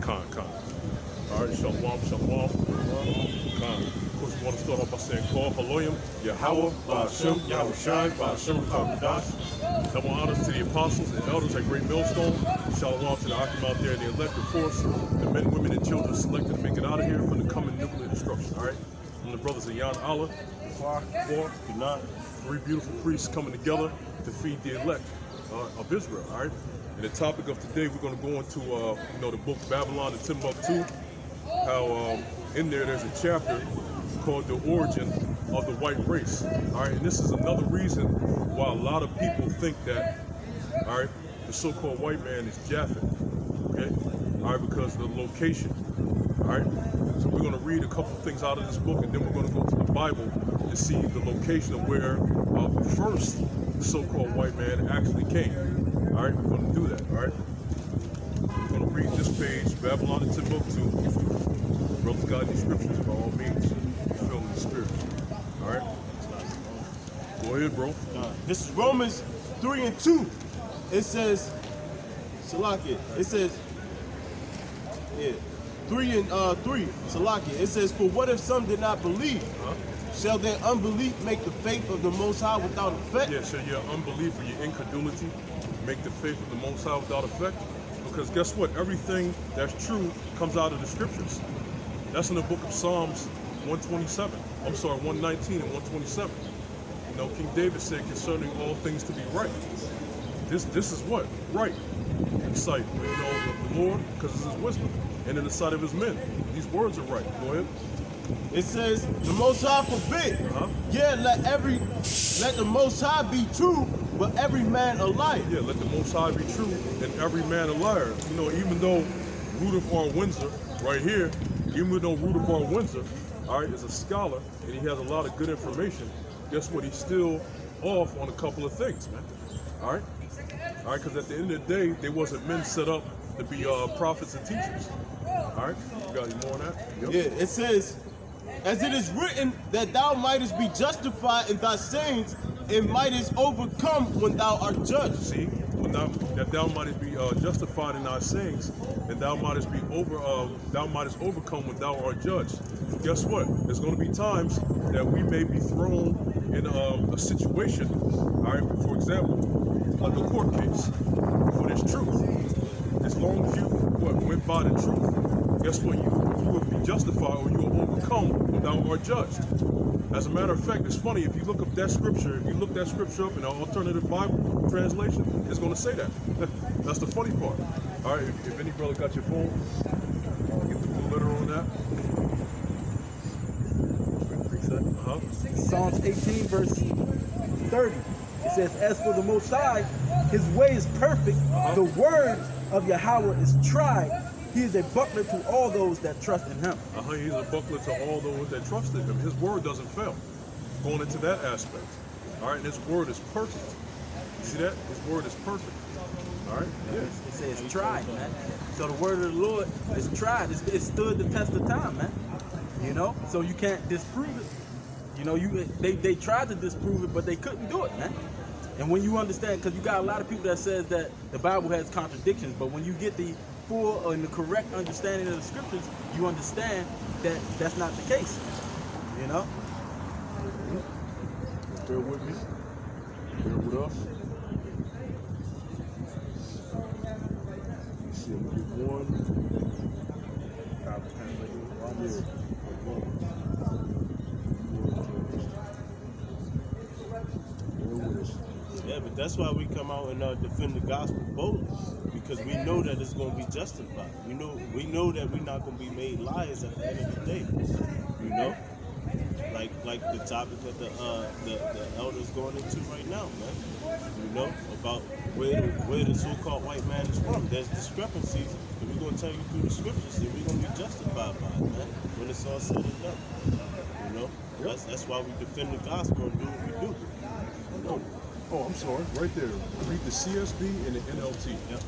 Con. All right, shalom. Con. Of course, we want to start off by saying, Call Haloyim, Yahweh, Ba'ashem, Yahushai, Ba'ashem, Kadash. Double honors to the apostles and elders at Great Millstone. Shalom to the Akim out there, the elect, of course, the men, women, and children selected to make it out of here from the coming nuclear destruction. All right, from the brothers of Yan Allah, four, three beautiful priests coming together to feed the elect of Israel. All right. And the topic of today, we're going to go into the book Babylon and Timbuktu. How in there's a chapter called The Origin of the White Race. All right, and this is another reason why a lot of people think that, all right, the so-called white man is Japhet. Okay, all right, because of the location. All right, so we're going to read a couple things out of this book, and then we're going to go to the Bible to see the location of where first the so-called white man actually came. All right, we're going to do that. All right, we're going to read this page, Babylon and Timbuktu. Brothers, got any scriptures, by all means, you feel in the spirit. All right, go ahead, bro. This is Romans 3:2. It says, Salakia. It says, 3:3. Salakia. It says, for what if some did not believe? Shall their unbelief make the faith of the Most High without effect? Yeah, shall your unbelief or your incredulity make the faith of the Most High without effect? Because guess what? Everything that's true comes out of the scriptures. That's in the book of Psalms 127. I'm sorry, 119 and 127. You know, King David said concerning all things to be right. This is what? Right. In the sight of the Lord, because it's his wisdom. And in the sight of his men. These words are right. Go ahead. It says, the Most High forbid. Yeah, let the Most High be true, but every man a liar. Yeah, let the Most High be true and every man a liar. You know, even though Rutherford Windsor, right here, even though Rutherford Windsor, all right, is a scholar and he has a lot of good information, guess what? He's still off on a couple of things, man. All right, because at the end of the day, there wasn't men set up to be prophets and teachers. All right, you got any more on that? Yep. Yeah, it says, as it is written, that thou mightest be justified in thy sayings, and mightest overcome when thou art judged. See, that thou mightest be justified in thy sayings, and thou mightest overcome when thou art judged. Guess what? There's going to be times that we may be thrown in a situation. All right, for example, like a court case, for this truth. As long as you went by the truth, guess what? You will be justified or you will overcome when thou art judged. As a matter of fact, it's funny, if you look up that scripture, if you look that scripture up in an alternative Bible translation, it's going to say that. That's the funny part. All right, if any brother got your phone, get the blue letter on that. Psalms 18, verse 30. It says, as for the Most High, his way is perfect. The word of Yahweh is tried. He is a buckler to all those that trust in him. He's a buckler to all those that trust in him. His word doesn't fail. Going into that aspect. All right, and his word is perfect. You see that? His word is perfect. All right? Yeah. It says tried, man. So the word of the Lord is tried. It stood the test of time, man. You know? So you can't disprove it. You know, they tried to disprove it, but they couldn't do it, man. And when you understand, because you got a lot of people that says that the Bible has contradictions, but when you get the full and the correct understanding of the scriptures, you understand that that's not the case. You know? Bear with me. Bear with us. Let's see, I'm going to get one. Yeah, but that's why we come out and defend the gospel boldly, because we know that it's going to be justified. We know that we're not going to be made liars at the end of the day. You know, like the topic that the elders going into right now, man. You know, about where the so-called white man is from. There's discrepancies, and we're going to tell you through the scriptures, and we're going to be justified by it, man. When it's all said and done, you know. That's why we defend the gospel and do what we do. You know? Oh, I'm sorry. Right there. Read the CSB and the NLT. Yep.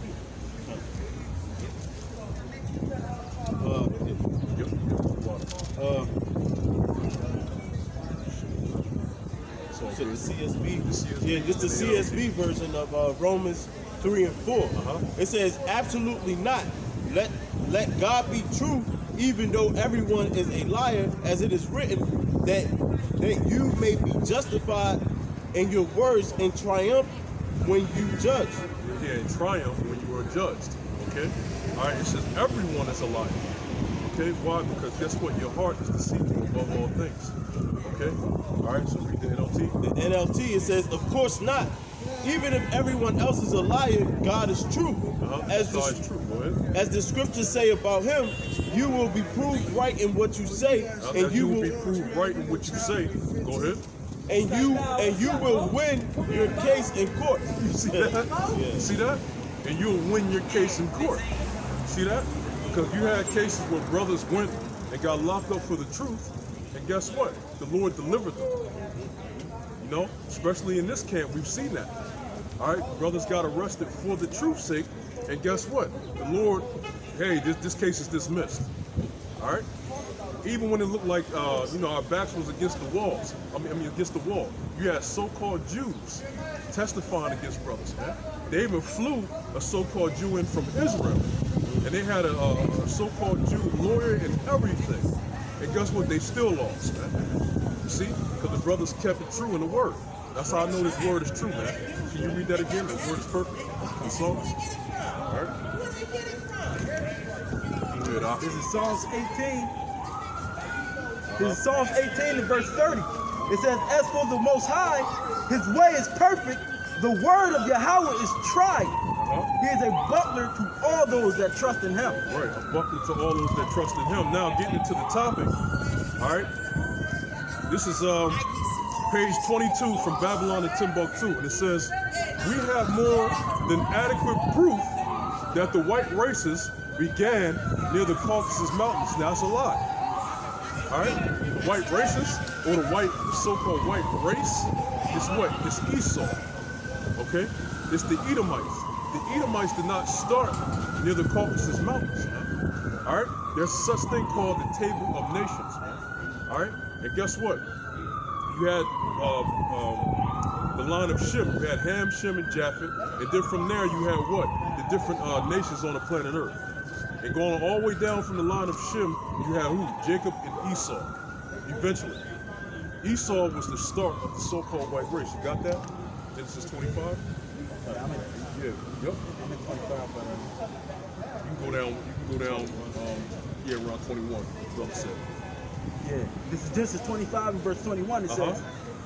So the CSB. Yeah, just the CSB version of Romans 3 and 4. It says, absolutely not. Let let God be true, even though everyone is a liar, as it is written, that you may be justified in your words and triumph when you judge. Yeah, and triumph when you are judged. Okay? All right, it says everyone is a liar. Okay, why? Because guess what? Your heart is deceitful above all things. Okay? All right, so read the NLT. The NLT, it says, of course not. Even if everyone else is a liar, God is true. As God is true. Go ahead. As the scriptures say about him, you will be proved right in what you say, and you will be proved right in what you say. Go ahead. And you will win your case in court. You see that? Yeah. See that? And you'll win your case in court. See that? Because you had cases where brothers went and got locked up for the truth, and guess what? The Lord delivered them. You know, especially in this camp, we've seen that. All right, brothers got arrested for the truth's sake, and guess what? The Lord, hey, this case is dismissed. All right. Even when it looked like, you know, our backs was against the walls. I mean, against the wall. You had so-called Jews testifying against brothers, man. They even flew a so-called Jew in from Israel, and they had a so-called Jew lawyer and everything. And guess what? They still lost, man. You see? Because the brothers kept it true in the word. That's how I know this word is true, man. Can you read that again? The word is perfect. In Psalms. All right. Good, This is Psalms 18. This is Psalms 18 and verse 30. It says, as for the Most High, his way is perfect. The word of Yahweh is tried. He is a butler to all those that trust in him. Right, a buckler to all those that trust in him. Now, getting into the topic, all right? This is page 22 from Babylon to Timbuktu, and it says, we have more than adequate proof that the white races began near the Caucasus Mountains. Now, that's a lie. All right, the white races, or the so-called white race, is what? It's Esau. Okay, it's the Edomites. The Edomites did not start near the Caucasus Mountains. Man. All right, there's such thing called the Table of Nations. Man. All right, and guess what? You had the line of Shem. You had Ham, Shem, and Japhet, and then from there you had what? The different nations on the planet Earth. And going all the way down from the line of Shem, you have who? Jacob and Esau. Eventually, Esau was the start of the so-called white race. You got that? Genesis 25? Yeah, I'm in, Yeah, yep. I'm in 25, but You can go down, yeah, around 21, brother said. yeah. This is Genesis 25 and verse 21. It says,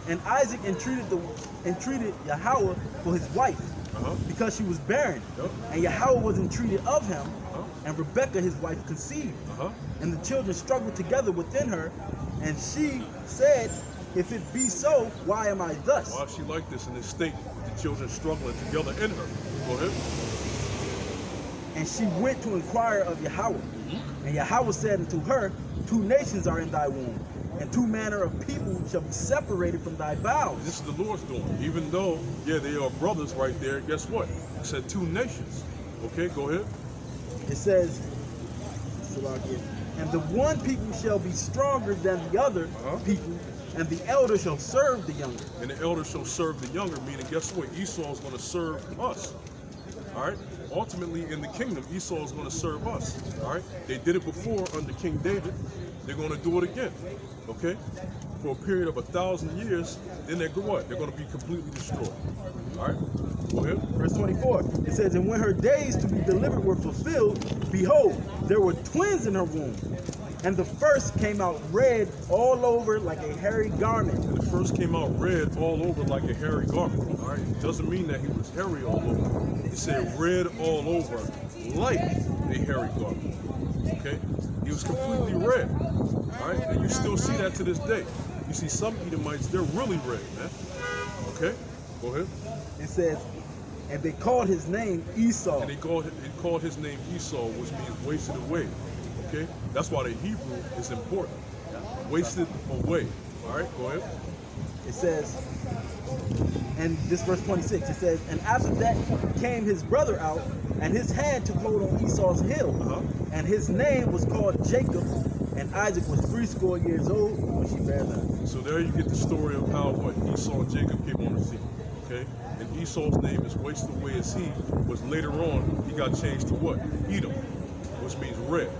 and Isaac entreated Yahweh for his wife, because she was barren. Yep. And Yahweh was entreated of him, and Rebekah his wife conceived. And the children struggled together within her, and she said, if it be so, why am I thus? Why is she like this in this state with the children struggling together in her? Go ahead. And she went to inquire of Yahweh. And Yahweh said unto her, 2 nations are in thy womb, and 2 manner of people shall be separated from thy bowels. This is the Lord's doing. Even though, yeah, they are brothers right there, guess what? It said 2 nations. Okay, go ahead. It says, and the one people shall be stronger than the other people, and the elder shall serve the younger. And the elder shall serve the younger, meaning guess what? Esau is going to serve us. All right? Ultimately, in the kingdom, Esau is going to serve us. All right? They did it before under King David. They're going to do it again. Okay? For a period of 1,000 years, then they're what? They're going to be completely destroyed. All right? Go ahead. Verse 24. It says, and when her days to be delivered were fulfilled, behold, there were twins in her womb. And the first came out red all over like a hairy garment. And the first came out red all over like a hairy garment. All right? It doesn't mean that he was hairy all over. It said red all over like a hairy garment. Okay? He was completely red. All right? And you still see that to this day. You see some Edomites, they're really red, man. Okay? Go ahead. It says, and they called his name Esau. And they called his name Esau, which means wasted away. Okay? That's why the Hebrew is important. Wasted away. All right, go ahead. It says, and this verse 26, it says, and after that came his brother out, and his hand took hold on Esau's heel. And his name was called Jacob, and Isaac was 80 years old when she bare them. So there you get the story of how Esau and Jacob came on the scene. Okay? And Esau's name is wasted away as he was later on, he got changed to what? Edom. which means red.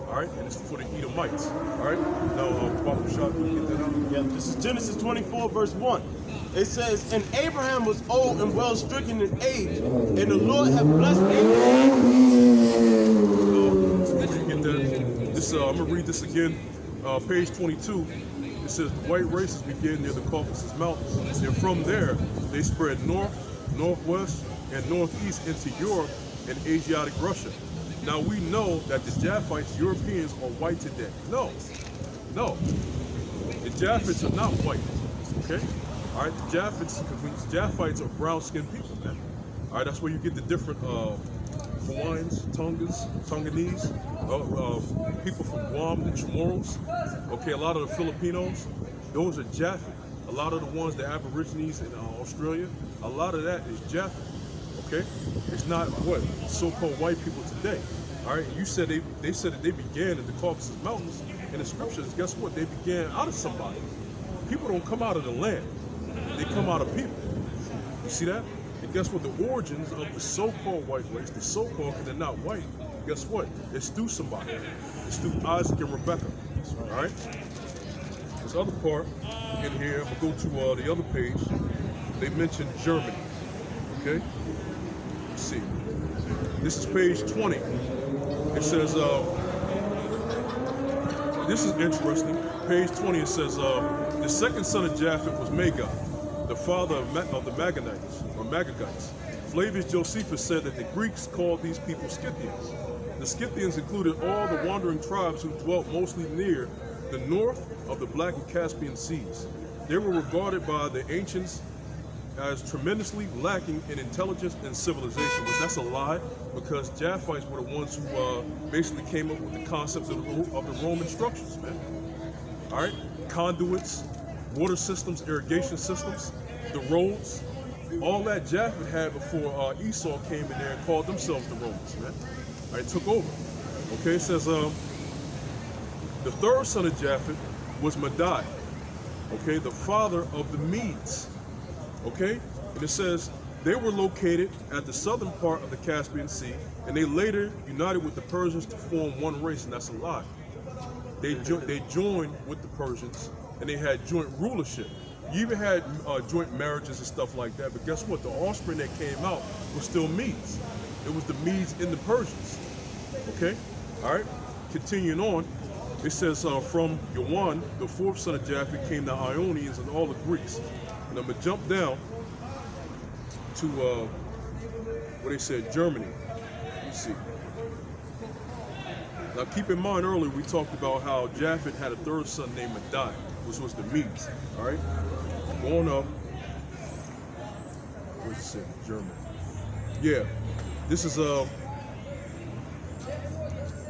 All right, and it's for the Edomites. All right, now Bible shot, can you get that out? Yeah, this is Genesis 24, verse 1. It says, and Abraham was old and well stricken in age, and the Lord had blessed Abraham. Before you get that, this I'm gonna read this again. Page 22. It says the white races began near the Caucasus Mountains, and from there they spread north, northwest, and northeast into Europe and Asiatic Russia. Now we know that the Japhites, Europeans, are white today. No. The Japhites are not white. Okay? All right, the Japhites, because Japhites are brown-skinned people, man. All right, that's where you get the different Hawaiians, Tonganese, people from Guam, the Chamorros. Okay, a lot of the Filipinos, those are Japhet. A lot of the ones, the Aborigines in Australia, a lot of that is Japhet. Okay, it's not what so-called white people today. All right, you said they said that they began in the Caucasus Mountains. In the scriptures, guess what? They began out of somebody. People don't come out of the land; they come out of people. You see that? And guess what? The origins of the so-called white race, the so-called, because they're not white. Guess what? It's through somebody. It's through Isaac and Rebecca. All right. This other part in here, I'm gonna go to the other page. They mentioned Germany. Okay. Let's see. This is page 20. It says, this is interesting. Page 20, it says, the second son of Japhet was Magog, the father of the Maganites, or Magagites. Flavius Josephus said that the Greeks called these people Scythians. The Scythians included all the wandering tribes who dwelt mostly near the north of the Black and Caspian seas. They were regarded by the ancients as tremendously lacking in intelligence and civilization, which that's a lie, because Japhites were the ones who basically came up with the concepts of the Roman structures, man. All right, conduits, water systems, irrigation systems, the roads, all that Japhet had before Esau came in there and called themselves the Romans, man. All right, took over. Okay, it says the third son of Japhet was Madai, okay, the father of the Medes. Okay, and it says they were located at the southern part of the Caspian Sea, and they later united with the Persians to form one race, and that's a lie. They joined with the Persians, and they had joint rulership. You even had joint marriages and stuff like that, but guess what? The offspring that came out was still Medes. It was the Medes and the Persians. Okay, all right. Continuing on, it says from Yawan, the fourth son of Japhet, came the Ionians and all the Greeks. And I'm gonna jump down to what they said, Germany. Let's see. Now keep in mind earlier we talked about how Japhet had a third son named Madai, which was the Medes. All right, going up. What's it say? Germany. Yeah, this is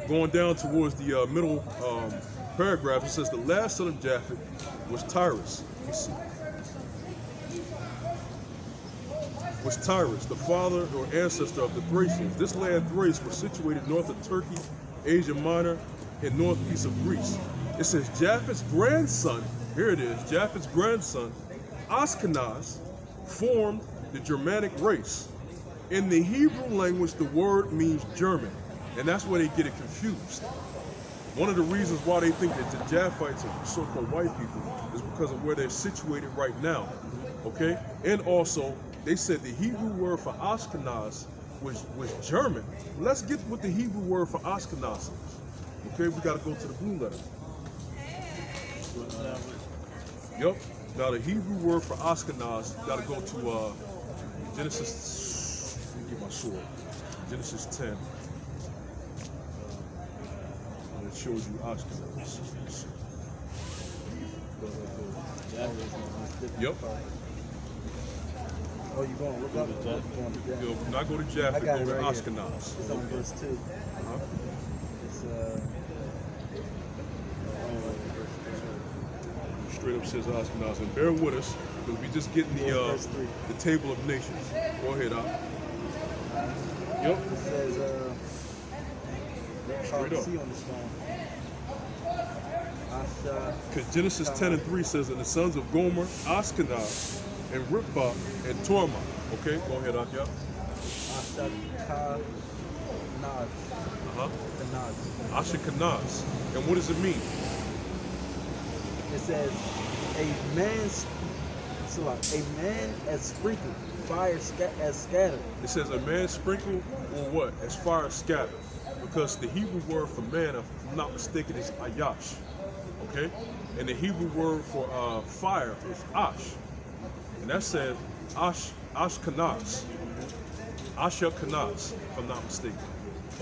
going down towards the middle paragraph. It says the last son of Japhet was Tyrus. Let's see. Was Tyrus, the father or ancestor of the Thracians. This land Thrace was situated north of Turkey, Asia Minor, and northeast of Greece. It says Japhet's grandson, here it is, Japhet's grandson, Ashkenaz, formed the Germanic race. In the Hebrew language, the word means German, and that's where they get it confused. One of the reasons why they think that the Japhites are so-called white people is because of where they're situated right now, okay? And also, they said the Hebrew word for Ashkenaz was German. Let's get what the Hebrew word for Ashkenaz is. Okay, we gotta go to the blue letter. Yep. Now the Hebrew word for Ashkenaz, you gotta go to Genesis. Let me get my sword. Genesis 10. And it shows you Ashkenaz. Yep. Oh, you going to look up? Yo, not go to Japhet, go to right Ashkenaz. It's on verse 2. It's straight up says Ashkenaz. And bear with us, because we just getting the table of nations. Go ahead, Al. Yep. It says, straight up. See on this phone. Because Genesis 10 and 3 says, and the sons of Gomer, Ashkenaz, and Ripah, and Torma. Okay, go ahead, Al. Yep. Ashkenaz. Uh-huh. And Ashkenaz. And what does it mean? It says, a man as sprinkled, fire as scattered. It says a man sprinkled or what? As fire scattered. Because the Hebrew word for man, if I'm not mistaken, is ayash. Okay? And the Hebrew word for fire is ash. And that said Ashkenaz. Ashkenaz, if I'm not mistaken.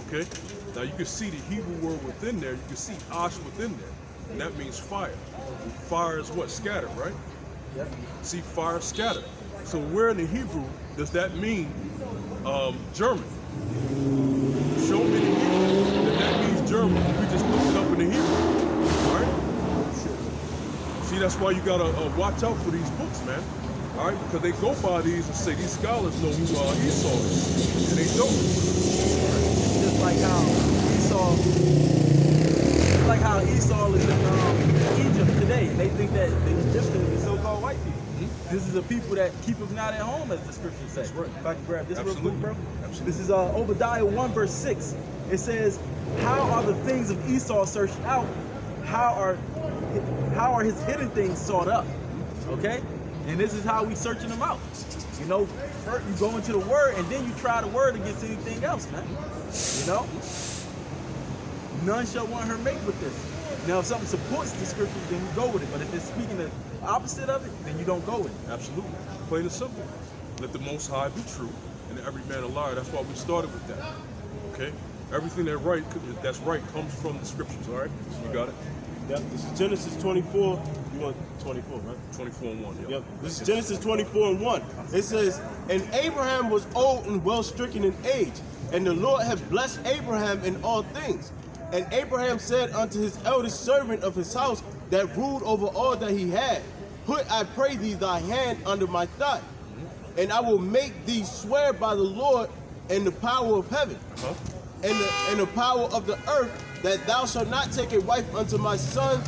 Okay? Now you can see the Hebrew word within there. You can see ash within there. And that means fire. Fire is what? Scattered, right? Yep. See, fire scattered. So where in the Hebrew does that mean German? Show me the Hebrew that means German. We just look it up in the Hebrew. All right? See, that's why you gotta watch out for these books, man. All right? Because they go by these and say these scholars know who Esau is, and they don't. Just like how Esau is in Egypt today. They think that the Egyptians are so-called white people. This is the people that keepeth not at home, as the scripture says. That's right. If I can grab this Absolutely. real quick, bro. Absolutely. This is Obadiah 1 verse 6. It says, how are the things of Esau searched out? How are his hidden things sought up? Okay? And this is how we searching them out. You know, first you go into the word and then you try the word against anything else, man. You know? None shall want her mate with this. Now, if something supports the scriptures, then you go with it. But if it's speaking the opposite of it, then you don't go with it. Absolutely. Plain and simple. Let the Most High be true, and every man a liar. That's why we started with that. Okay? Everything that's right comes from the scriptures, all right? You got it? Yep, this is Genesis 24. You want 24, right? 24 and 1, Yep. This is Genesis 24 and 1. It says, and Abraham was old and well stricken in age, and the Lord had blessed Abraham in all things. And Abraham said unto his eldest servant of his house that ruled over all that he had, put, I pray thee, thy hand under my thigh, and I will make thee swear by the Lord and the power of heaven, and the power of the earth, that thou shalt not take a wife unto my son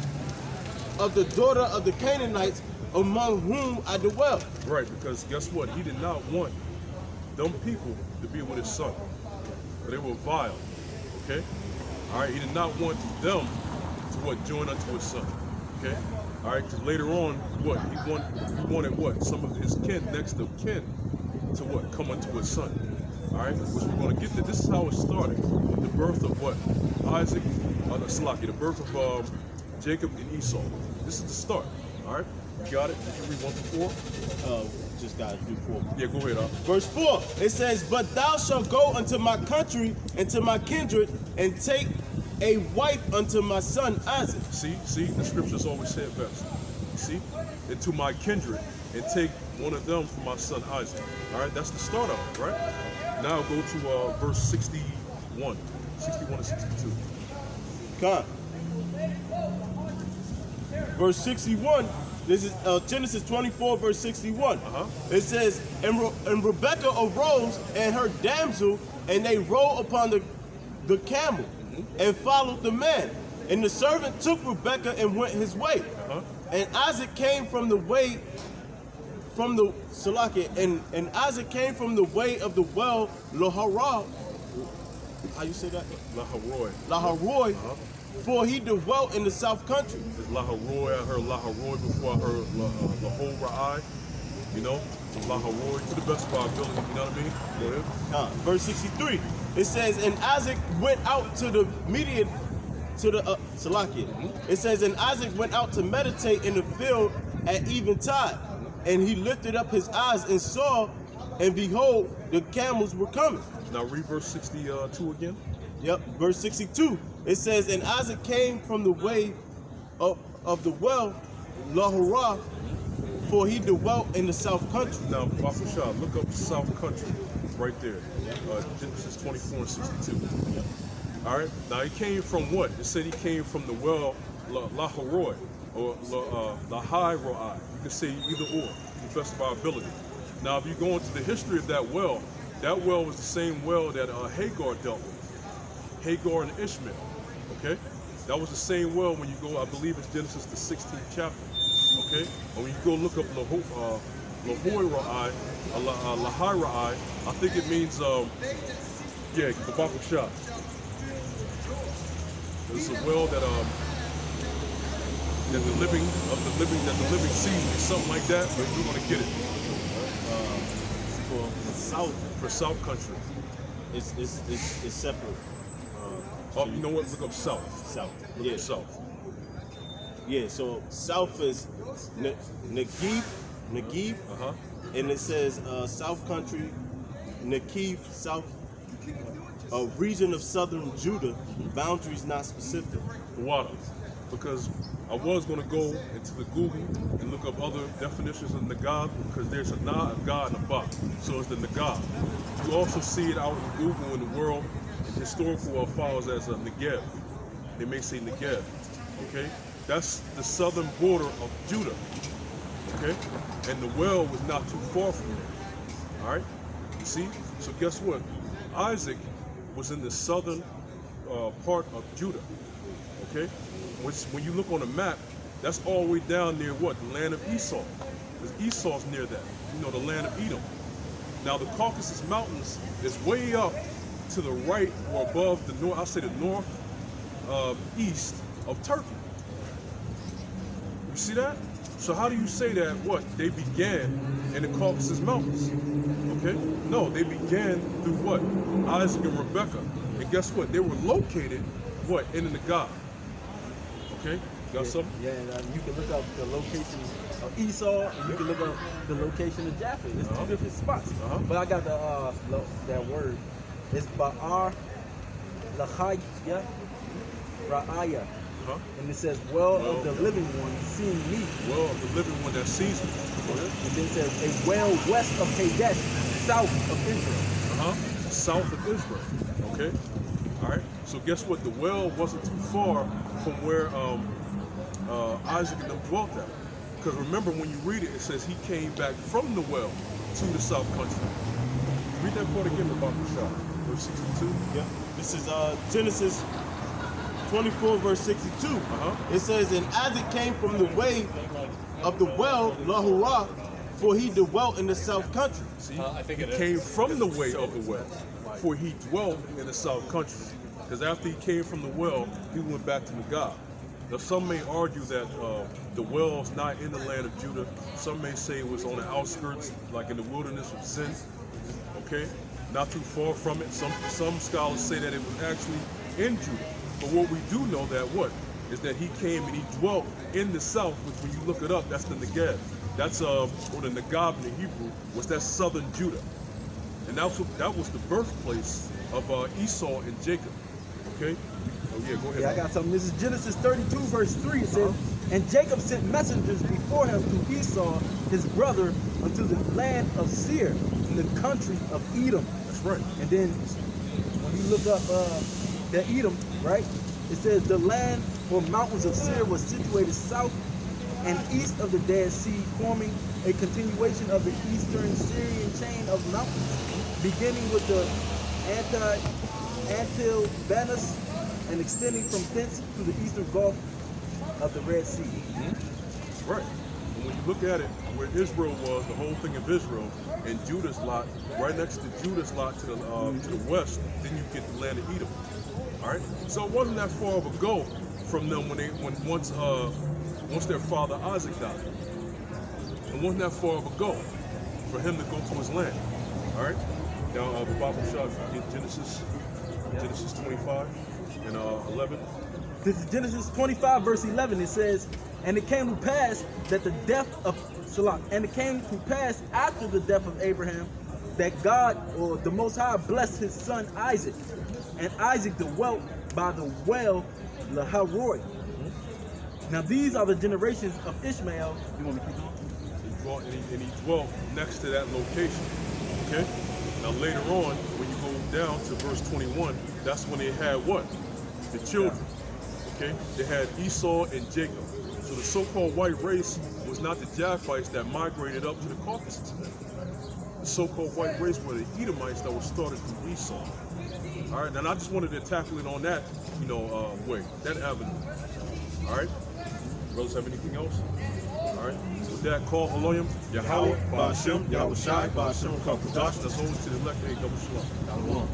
of the daughter of the Canaanites, among whom I dwell. Right, because guess what? He did not want them people to be with his son. They were vile, okay? All right, he did not want them to what? Join unto his son, okay? All right, because later on, what? He wanted what? Some of his kin, next of kin, to what? Come unto his son. All right, which we're going to get to. This is how it started. The birth of what? Isaac, the birth of Jacob and Esau. This is the start. All right, you got it? You can read 1 to 4. Just got to do 4. Yeah, go ahead. Verse 4, it says, but thou shalt go unto my country and to my kindred, and take a wife unto my son Isaac. See, the scriptures always say it best. See, into my kindred, and take one of them for my son Isaac. All right, that's the start of it, right? Now go to verse 61 and 62. Come. Verse 61. This is Genesis 24, verse 61. It says, and Rebekah arose and her damsel, and they rode upon the camel, and followed the man. And the servant took Rebekah and went his way. And Isaac came from the way and Isaac came from the way of the well Laharoi. How you say that? Laharoi. For he dwelt in the south country. It's Laharoi. I heard Laharoi before I heard Laharoi. You know, Laharoi to the best of our ability. You know what I mean? Go ahead. Verse 63. It says, and Isaac went out to the median, to the Salakia. It says, and Isaac went out to meditate in the field at eventide, and he lifted up his eyes and saw, and behold, the camels were coming. Now read verse 62 again. Yep, verse 62. It says, and Isaac came from the way of the well, Laharoi, for he dwelt in the south country. Now, Bafushah, look up south country right there. Genesis 24 and 62. Yep. All right. Now, he came from what? It said he came from the well, Laharoi, or Lahairoi. You can say either or, to the best of our ability. Now, if you go into the history of that well was the same well that Hagar dealt with. Hagar and Ishmael. Okay? That was the same well when you go, I believe it's Genesis the 16th chapter. Okay? And when you go look up Lahairoi, I think it means, Babaku Shah. There's a well that the living sees me, something like that. But we're gonna get it For South, for South Country. it's separate. Oh, you know what? Look up South. South. Look Yeah. up South. Yeah. So South is Negev, Uh-huh. and it says South Country, Negev, South, a region of southern Judah. Boundaries not specific. Water. Because I was going to go into the Google and look up other definitions of Nagab, because there's a Na, a God, and a Ba. So it's the Nagab. You also see it out in Google in the world, in historical files as a Negev. They may say Negev. Okay? That's the southern border of Judah. Okay? And the well was not too far from there. Alright? You see? So guess what? Isaac was in the southern part of Judah. Okay? Which, when you look on a map, that's all the way down near what? The land of Esau. Because Esau's near that. You know, the land of Edom. Now, the Caucasus Mountains is way up to the right or above the north, I'll say the north east of Turkey. You see that? So how do you say that, what? They began in the Caucasus Mountains. Okay? No, they began through what? Isaac and Rebekah. And guess what? They were located, what? In the Negev. Okay? Got something? Yeah, and you can look up the location of Esau, and you can look up the location of Japhet. It's two different spots. But I got the that word. It's Ba'ar Lachaya Ra'aya. And it says, well of the living one seeing me. Well of the living one that sees me. And then it says, a well west of Kadesh, south of Israel. South of Israel. Okay? Alright? So guess what? The well wasn't too far from where Isaac and them dwelt at. Because remember, when you read it, it says he came back from the well to the South Country. Read that part again about the shot. Verse 62. Yeah. This is Genesis 24, verse 62. It says, and Isaac came from the way of the well, Lahurah, for he dwelt in the South Country. See, he came from the way of the well, for he dwelt in the South Country. Because after he came from the well, he went back to Negev. Now, some may argue that the well is not in the land of Judah. Some may say it was on the outskirts, like in the wilderness of Zin. Okay, not too far from it. Some scholars say that it was actually in Judah. But what we do know that is that he came and he dwelt in the south, which when you look it up, that's the Negev. That's or the Negev in the Hebrew was that southern Judah, and that was the birthplace of Esau and Jacob. Okay. Oh yeah, go ahead. Yeah, I got something. This is Genesis 32, verse 3. It says, and Jacob sent messengers before him to Esau, his brother, unto the land of Seir, in the country of Edom. That's right. And then when you look up the Edom, right? It says the land or mountains of Seir was situated south and east of the Dead Sea, forming a continuation of the eastern Syrian chain of mountains, beginning with the Antil-Banus and extending from thence to the eastern Gulf of the Red Sea. Right. And when you look at it, where Israel was, the whole thing of Israel, and Judah's lot, right next to Judah's lot to the west, then you get the land of Edom. All right. So it wasn't that far of a go from them once their father Isaac died. It wasn't that far of a go for him to go to his land. All right. Now the Bible shot in Genesis 25 and 11. This is Genesis 25, verse 11. It says, and it came to pass that the death of Salah, and it came to pass after the death of Abraham, that God, or the Most High, blessed his son Isaac. And Isaac dwelt by the well, Laharoy. Now these are the generations of Ishmael. You want me to keep going? And he dwelt next to that location. Okay? Now later on, when you go down to verse 21, that's when they had what? The children. Okay? They had Esau and Jacob. So the so-called white race was not the Japhites that migrated up to the Caucasus. The so-called white race were the Edomites that were started through Esau. All right, and I just wanted to tackle it on that, way, that avenue. All right, brothers, have anything else? All right, so with that, call Elohim, Yahweh, Ba'ashem, Yahweh Shai, Ba'ashem, Caucasus. That's over to the left, double shalom.